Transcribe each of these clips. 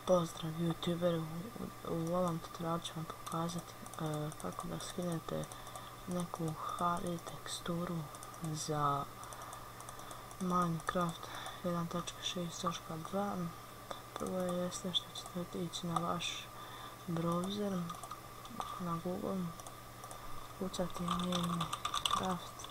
Pozdrav youtuberi, u ovom tutorialu ću vam pokazati kako da skinete neku HD teksturu za Minecraft 1.6.2. Prvo jeste što ćete otići na vaš browser, na Google, kucati Minecraft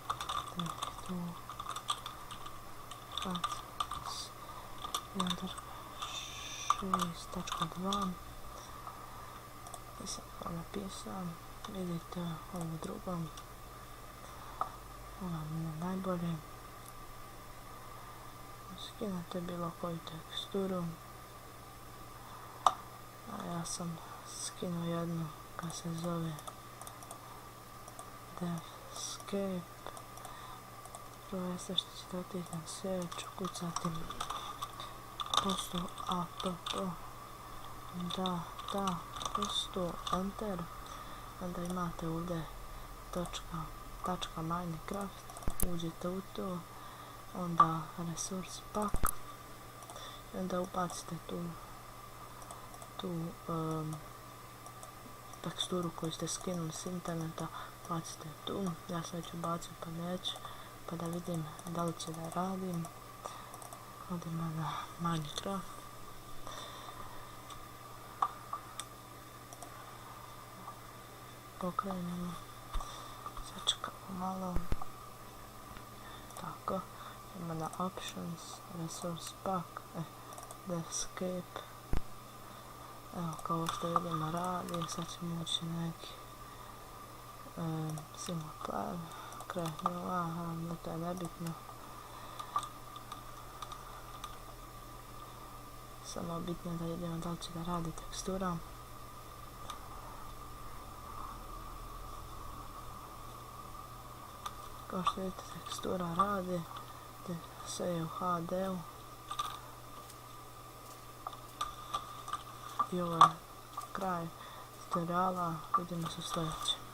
1.6.2 i sad kao napisao, vidite ovo drugo, ovo je najbolje. Skinete bilo koju teksturu, a ja sam skinuo jednu koja se zove Devscape. Prvo jeste što ćete otići na search, kucati pustu app, pustu enter, onda imate ovdje tačka Minecraft, uđete u to, onda resource pack i onda ubacite tu teksturu koju ste skinuli s interneta, bacite tu. Ja sam već ubacio pa neću, pa da vidim da li će da radim. Odemo na Minecraft, pokrenemo, sačekamo malo, tako, idemo na options, resource pack, Devscape. Evo, kao što vidimo radi, sad ćemo ući neki single player, create new, to je nebitno. Samo bitno je da vidimo da li će da radi tekstura. Kao što vidite, tekstura radi, sve je u HD-u. I ovo je kraj tutoriala, vidimo se u sljedećem.